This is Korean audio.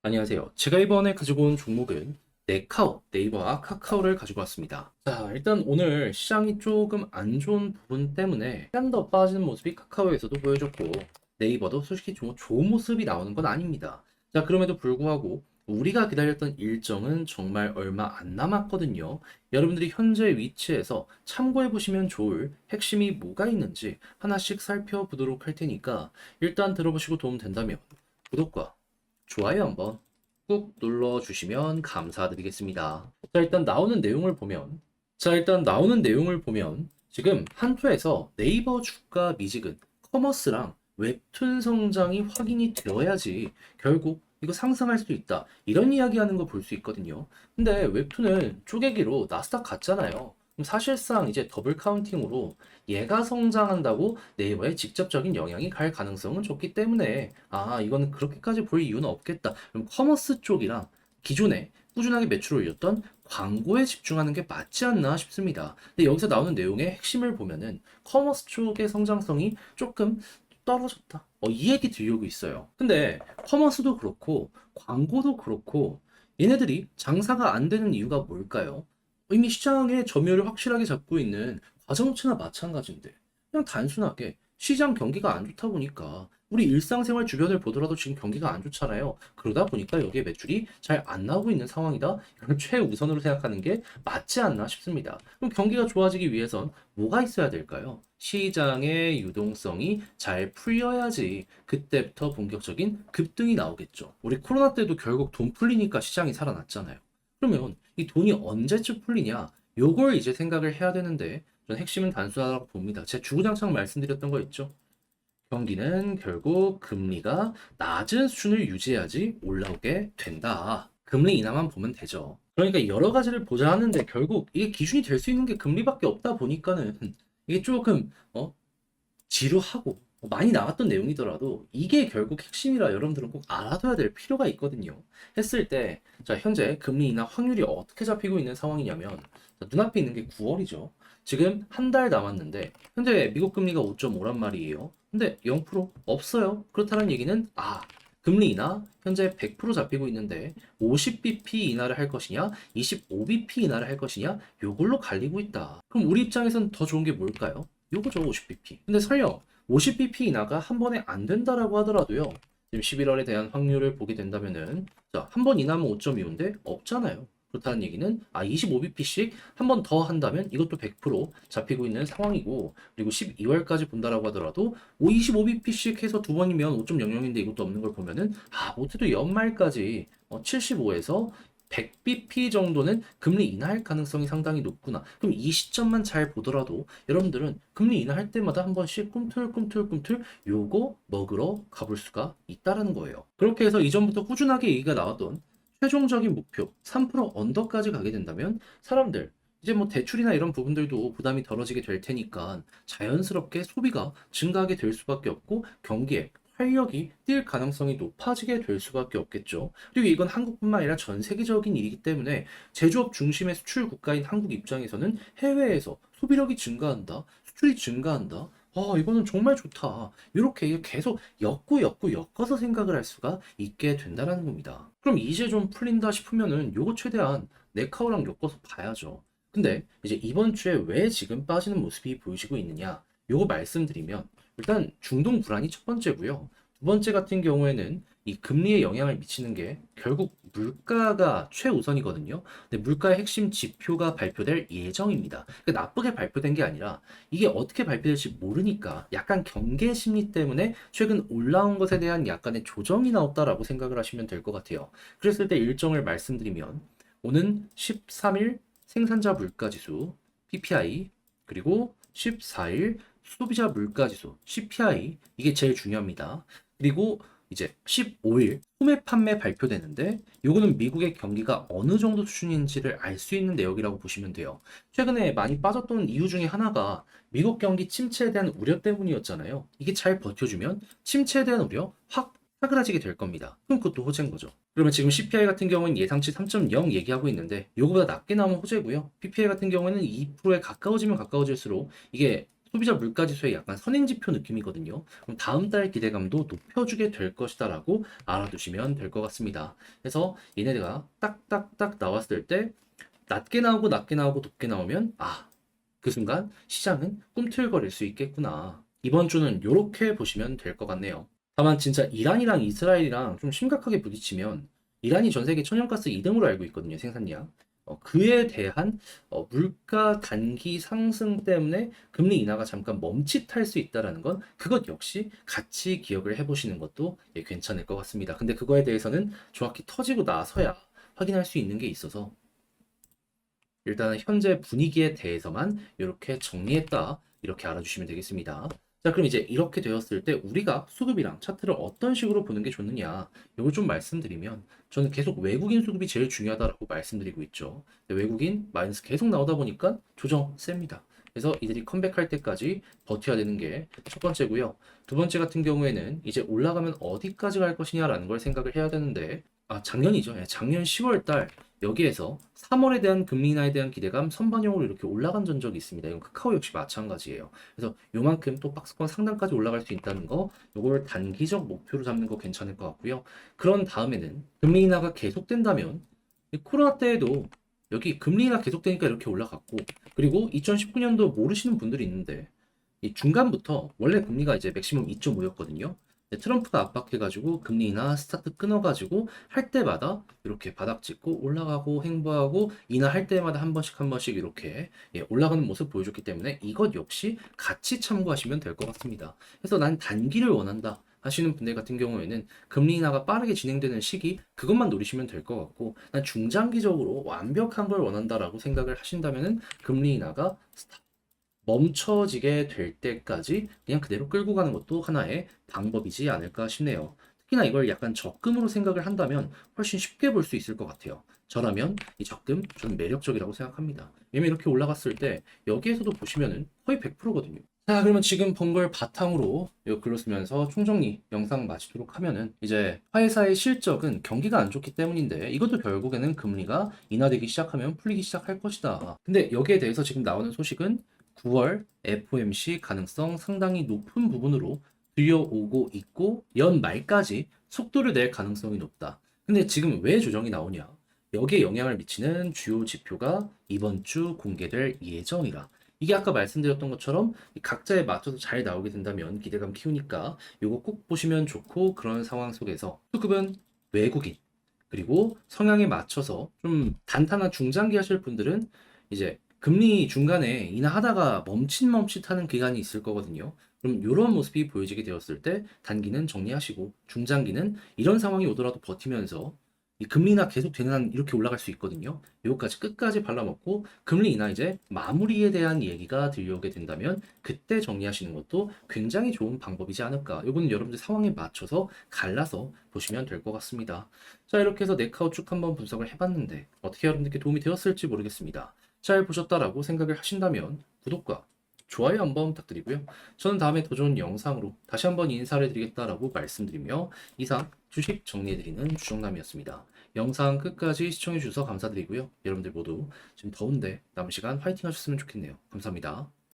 안녕하세요. 제가 이번에 가지고 온 종목은 네카오, 네이버와 카카오를 가지고 왔습니다. 자, 일단 오늘 시장이 조금 안 좋은 부분 때문에 약간 더 빠지는 모습이 카카오에서도 보여줬고 네이버도 솔직히 좀 좋은 모습이 나오는 건 아닙니다. 자, 그럼에도 불구하고 우리가 기다렸던 일정은 정말 얼마 안 남았거든요. 여러분들이 현재 위치에서 참고해 보시면 좋을 핵심이 뭐가 있는지 하나씩 살펴보도록 할 테니까 일단 들어보시고 도움 된다면 구독과 좋아요 한번 꾹 눌러주시면 감사드리겠습니다. 일단 나오는 내용을 보면 지금 한투에서 네이버 주가 미직은 커머스랑 웹툰 성장이 확인이 되어야지 결국 이거 상승할 수 있다. 이런 이야기하는 거 볼 수 있거든요. 근데 웹툰은 쪼개기로 나스닥 갔잖아요. 그럼 사실상 이제 더블 카운팅으로 얘가 성장한다고 네이버에 직접적인 영향이 갈 가능성은 좋기 때문에 이거는 그렇게까지 볼 이유는 없겠다. 그럼 커머스 쪽이랑 기존에 꾸준하게 매출을 올렸던 광고에 집중하는 게 맞지 않나 싶습니다. 근데 여기서 나오는 내용의 핵심을 보면은 커머스 쪽의 성장성이 조금 떨어졌다. 이 얘기 들려고 있어요. 근데 커머스도 그렇고 광고도 그렇고 얘네들이 장사가 안 되는 이유가 뭘까요? 이미 시장의 점유율을 확실하게 잡고 있는 과정업체나 마찬가지인데 그냥 단순하게 시장 경기가 안 좋다 보니까 우리 일상생활 주변을 보더라도 지금 경기가 안 좋잖아요. 그러다 보니까 여기에 매출이 잘 안 나오고 있는 상황이다. 이걸 최우선으로 생각하는 게 맞지 않나 싶습니다. 그럼 경기가 좋아지기 위해선 뭐가 있어야 될까요? 시장의 유동성이 잘 풀려야지 그때부터 본격적인 급등이 나오겠죠. 우리 코로나 때도 결국 돈 풀리니까 시장이 살아났잖아요. 그러면 이 돈이 언제쯤 풀리냐? 요걸 이제 생각을 해야 되는데 저는 핵심은 단순하다고 봅니다. 제가 주구장창 말씀드렸던 거 있죠. 경기는 결국 금리가 낮은 수준을 유지해야지 올라오게 된다. 금리 인하만 보면 되죠. 그러니까 여러 가지를 보자 하는데 결국 이게 기준이 될 수 있는 게 금리밖에 없다 보니까는 이게 조금 지루하고 많이 나왔던 내용이더라도 이게 결국 핵심이라 여러분들은 꼭 알아둬야 될 필요가 있거든요. 했을 때, 자, 현재 금리 인하 확률이 어떻게 잡히고 있는 상황이냐면, 자, 눈앞에 있는 게 9월이죠. 지금 한 달 남았는데, 현재 미국 금리가 5.5란 말이에요. 근데 0% 없어요. 그렇다는 얘기는, 금리 인하 현재 100% 잡히고 있는데 50bp 인하를 할 것이냐, 25bp 인하를 할 것이냐, 요걸로 갈리고 있다. 그럼 우리 입장에서는 더 좋은 게 뭘까요? 요거죠, 50bp. 근데 설령 50bp 인하가 한 번에 안 된다라고 하더라도요. 지금 11월에 대한 확률을 보게 된다면은 자, 한 번 인하면 5.25인데 없잖아요. 그렇다는 얘기는 25bp씩 한 번 더 한다면 이것도 100% 잡히고 있는 상황이고 그리고 12월까지 본다라고 하더라도 25bp씩 해서 두 번이면 5.00인데 이것도 없는 걸 보면은 못해도 연말까지 75에서 100bp 정도는 금리 인하할 가능성이 상당히 높구나. 그럼 이 시점만 잘 보더라도 여러분들은 금리 인하할 때마다 한 번씩 꿈틀꿈틀꿈틀 요거 먹으러 가볼 수가 있다라는 거예요. 그렇게 해서 이전부터 꾸준하게 얘기가 나왔던 최종적인 목표 3% 언더까지 가게 된다면 사람들 이제 뭐 대출이나 이런 부분들도 부담이 덜어지게 될 테니까 자연스럽게 소비가 증가하게 될 수밖에 없고 경기에 활력이 뛸 가능성이 높아지게 될 수밖에 없겠죠. 그리고 이건 한국뿐만 아니라 전 세계적인 일이기 때문에 제조업 중심의 수출 국가인 한국 입장에서는 해외에서 소비력이 증가한다, 수출이 증가한다. 이거는 정말 좋다. 이렇게 계속 엮어서 생각을 할 수가 있게 된다는 겁니다. 그럼 이제 좀 풀린다 싶으면은 요거 최대한 네카오랑 엮어서 봐야죠. 근데 이제 이번 주에 왜 지금 빠지는 모습이 보이시고 있느냐? 요거 말씀드리면 일단 중동 불안이 첫 번째고요. 두 번째 같은 경우에는 이 금리에 영향을 미치는 게 결국 물가가 최우선이거든요. 근데 물가의 핵심 지표가 발표될 예정입니다. 그러니까 나쁘게 발표된 게 아니라 이게 어떻게 발표될지 모르니까 약간 경계 심리 때문에 최근 올라온 것에 대한 약간의 조정이 나왔다라고 생각을 하시면 될 것 같아요. 그랬을 때 일정을 말씀드리면 오는 13일 생산자 물가지수 PPI 그리고 14일 소비자 물가지수 CPI 이게 제일 중요합니다. 그리고 이제 15일 소매 판매 발표되는데 요거는 미국의 경기가 어느 정도 수준인지를 알 수 있는 내역이라고 보시면 돼요. 최근에 많이 빠졌던 이유 중에 하나가 미국 경기 침체에 대한 우려 때문이었잖아요. 이게 잘 버텨주면 침체에 대한 우려 확 사그라지게 될 겁니다. 그럼 그것도 호재인 거죠. 그러면 지금 CPI 같은 경우는 예상치 3.0 얘기하고 있는데 요거보다 낮게 나오면 호재고요. PPI 같은 경우에는 2%에 가까워지면 가까워질수록 이게 소비자 물가지수의 약간 선행지표 느낌이거든요. 그럼 다음 달 기대감도 높여주게 될 것이다라고 알아두시면 될 것 같습니다. 그래서 얘네가 딱딱딱 나왔을 때 낮게 나오고 낮게 나오고 높게 나오면 그 순간 시장은 꿈틀거릴 수 있겠구나. 이번 주는 이렇게 보시면 될 것 같네요. 다만 진짜 이란이랑 이스라엘이랑 좀 심각하게 부딪히면 이란이 전 세계 천연가스 2등으로 알고 있거든요, 생산량. 그에 대한 물가 단기 상승 때문에 금리 인하가 잠깐 멈칫할 수 있다라는 건 그것 역시 같이 기억을 해보시는 것도 괜찮을 것 같습니다. 근데 그거에 대해서는 정확히 터지고 나서야 확인할 수 있는 게 있어서 일단 현재 분위기에 대해서만 이렇게 정리했다. 이렇게 알아주시면 되겠습니다. 자, 그럼 이제 이렇게 되었을 때 우리가 수급이랑 차트를 어떤 식으로 보는 게 좋느냐, 이걸 좀 말씀드리면 저는 계속 외국인 수급이 제일 중요하다고 말씀드리고 있죠. 근데 외국인 마이너스 계속 나오다 보니까 조정 셉니다. 그래서 이들이 컴백할 때까지 버텨야 되는 게 첫 번째고요. 두 번째 같은 경우에는 이제 올라가면 어디까지 갈 것이냐라는 걸 생각을 해야 되는데 작년이죠. 작년 10월 달 여기에서 3월에 대한 금리 인하에 대한 기대감 선반영으로 이렇게 올라간 전적이 있습니다. 이건 카카오 역시 마찬가지예요. 그래서 요만큼 또 박스권 상단까지 올라갈 수 있다는 거, 요걸 단기적 목표로 잡는 거 괜찮을 것 같고요. 그런 다음에는 금리 인하가 계속된다면 이 코로나 때에도 여기 금리 인하 계속되니까 이렇게 올라갔고, 그리고 2019년도 모르시는 분들이 있는데 이 중간부터 원래 금리가 이제 맥시멈 2.5였거든요. 트럼프가 압박해가지고 금리 인하 스타트 끊어가지고 할 때마다 이렇게 바닥 찍고 올라가고 행보하고 인하할 때마다 한 번씩 한 번씩 이렇게 올라가는 모습 보여줬기 때문에 이것 역시 같이 참고하시면 될 것 같습니다. 그래서 난 단기를 원한다 하시는 분들 같은 경우에는 금리 인하가 빠르게 진행되는 시기 그것만 노리시면 될 것 같고, 난 중장기적으로 완벽한 걸 원한다라고 생각을 하신다면은 금리 인하가 멈춰지게 될 때까지 그냥 그대로 끌고 가는 것도 하나의 방법이지 않을까 싶네요. 특히나 이걸 약간 적금으로 생각을 한다면 훨씬 쉽게 볼 수 있을 것 같아요. 저라면 이 적금 저는 매력적이라고 생각합니다. 왜냐면 이렇게 올라갔을 때 여기에서도 보시면은 거의 100%거든요. 자, 그러면 지금 본 걸 바탕으로 이 글로 쓰면서 총정리 영상 마치도록 하면은 이제 회사의 실적은 경기가 안 좋기 때문인데 이것도 결국에는 금리가 인하되기 시작하면 풀리기 시작할 것이다. 근데 여기에 대해서 지금 나오는 소식은 9월 FOMC 가능성 상당히 높은 부분으로 들려오고 있고 연말까지 속도를 낼 가능성이 높다. 근데 지금 왜 조정이 나오냐? 여기에 영향을 미치는 주요 지표가 이번 주 공개될 예정이라. 이게 아까 말씀드렸던 것처럼 각자에 맞춰서 잘 나오게 된다면 기대감 키우니까 이거 꼭 보시면 좋고, 그런 상황 속에서 수급은 외국인 그리고 성향에 맞춰서 좀 단단한 중장기 하실 분들은 이제 금리 중간에 인하하다가 멈칫멈칫하는 기간이 있을 거거든요. 그럼 이런 모습이 보여지게 되었을 때 단기는 정리하시고 중장기는 이런 상황이 오더라도 버티면서 이 금리 인하 계속 되는 한 이렇게 올라갈 수 있거든요. 요거까지 끝까지 발라먹고 금리 인하 이제 마무리에 대한 얘기가 들려오게 된다면 그때 정리하시는 것도 굉장히 좋은 방법이지 않을까. 요거는 여러분들 상황에 맞춰서 갈라서 보시면 될 것 같습니다. 자, 이렇게 해서 네카우 쭉 한번 분석을 해봤는데 어떻게 여러분들께 도움이 되었을지 모르겠습니다. 잘 보셨다라고 생각을 하신다면 구독과 좋아요 한번 부탁드리고요. 저는 다음에 더 좋은 영상으로 다시 한번 인사를 드리겠다라고 말씀드리며 이상 주식 정리해드리는 주정남이었습니다. 영상 끝까지 시청해주셔서 감사드리고요. 여러분들 모두 지금 더운데 남은 시간 화이팅 하셨으면 좋겠네요. 감사합니다.